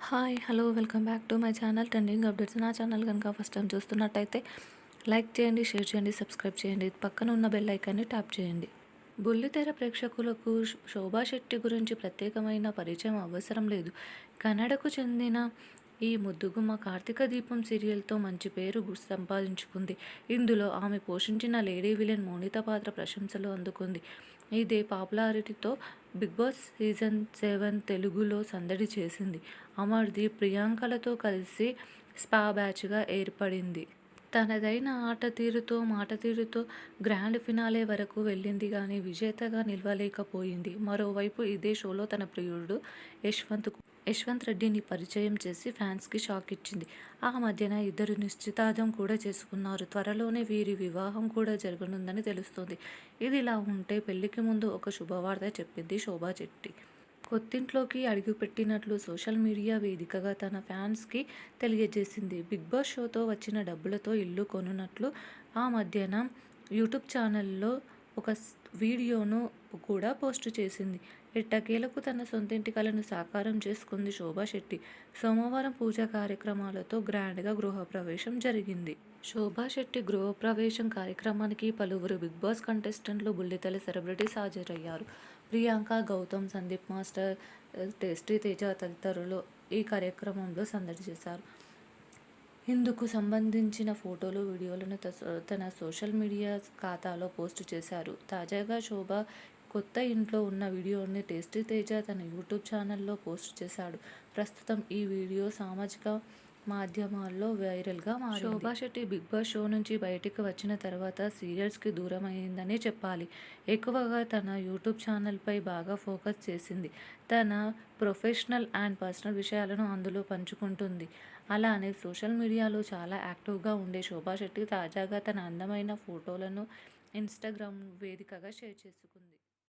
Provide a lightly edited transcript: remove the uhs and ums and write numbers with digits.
Hi hello welcome back to my channel trending updates. నా channel కనుక first time చూస్తున్నట్టయితే like చేయండి, share చేయండి, సబ్స్క్రైబ్ చేయండి, పక్కన ఉన్న బెల్ ఐకాన్ని ట్యాప్ చేయండి. బుల్లితెర ప్రేక్షకులకు శోభా శెట్టి గురించి ప్రత్యేకమైన పరిచయం అవసరం లేదు. కన్నడకు చెందిన ఈ ముద్దుగుమ్మ కార్తీక దీపం సీరియల్తో మంచి పేరు సంపాదించుకుంది. ఇందులో ఆమె పోషించిన లేడీ విలన్ మోనిత పాత్ర ప్రశంసలు అందుకుంది. ఇదే పాపులారిటీతో బిగ్ బాస్ సీజన్ 7 తెలుగులో సందడి చేసింది. అమర్దీప్, ప్రియాంకలతో కలిసి స్పా బ్యాచ్గా ఏర్పడింది. తనదైన ఆట తీరుతో, మాట తీరుతో గ్రాండ్ ఫినాలే వరకు వెళ్ళింది కానీ విజేతగా నిలవలేకపోయింది. మరోవైపు ఇదే షోలో తన ప్రియుడు యశ్వంత్ రెడ్డిని పరిచయం చేసి ఫ్యాన్స్కి షాక్ ఇచ్చింది. ఆ మధ్యన ఇద్దరు నిశ్చితార్థం కూడా చేసుకున్నారు. త్వరలోనే వీరి వివాహం కూడా జరగనుందని తెలుస్తోంది. ఇదిలా ఉంటే పెళ్లికి ముందు ఒక శుభవార్త చెప్పింది శోభా శెట్టి. కొత్తింట్లోకి అడుగుపెట్టినట్లు సోషల్ మీడియా వేదికగా తన ఫ్యాన్స్కి తెలియజేసింది. బిగ్ బాస్ షోతో వచ్చిన డబ్బులతో ఇల్లు కొనున్నట్లు ఆ మధ్యన యూట్యూబ్ ఛానల్లో ఒక వీడియోను కూడా పోస్టు చేసింది. ఎట్టకేలకు తన సొంతింటి కలను సాకారం చేసుకుంది శోభా శెట్టి. సోమవారం పూజా కార్యక్రమాలతో గ్రాండ్గా గృహప్రవేశం జరిగింది. శోభా శెట్టి గృహప్రవేశం కార్యక్రమానికి పలువురు బిగ్ బాస్ కంటెస్టెంట్లు, బుల్లితెర సెలబ్రిటీస్ హాజరయ్యారు. ప్రియాంక, గౌతమ్, సందీప్ మాస్టర్, టేస్టీ తేజ తదితరులు ఈ కార్యక్రమంలో సందడి చేశారు. ఇందుకు సంబంధించిన ఫోటోలు, వీడియోలను తన సోషల్ మీడియా ఖాతాలో పోస్టు చేశారు. తాజాగా శోభ కొత్త ఇంట్లో ఉన్న వీడియోని టేస్టీ తేజ తన యూట్యూబ్ ఛానల్లో పోస్ట్ చేశాడు. ప్రస్తుతం ఈ వీడియో సామాజిక మాధ్యమాల్లో వైరల్గా మారింది. Shobha Shetty big boss show నుంచి బయటికి వచ్చిన తర్వాత సీరియల్స్కి దూరమైందనే చెప్పాలి. ఎక్కువగా తన యూట్యూబ్ ఛానల్పై బాగా ఫోకస్ చేసింది. తన ప్రొఫెషనల్ అండ్ పర్సనల్ విషయాలను అందులో పంచుకుంటుంది. అలానే సోషల్ మీడియాలో చాలా యాక్టివ్గా ఉండే శోభా శెట్టి తాజాగా తన అందమైన ఫోటోలను ఇన్స్టాగ్రామ్ వేదికగా షేర్ చేసుకుంది.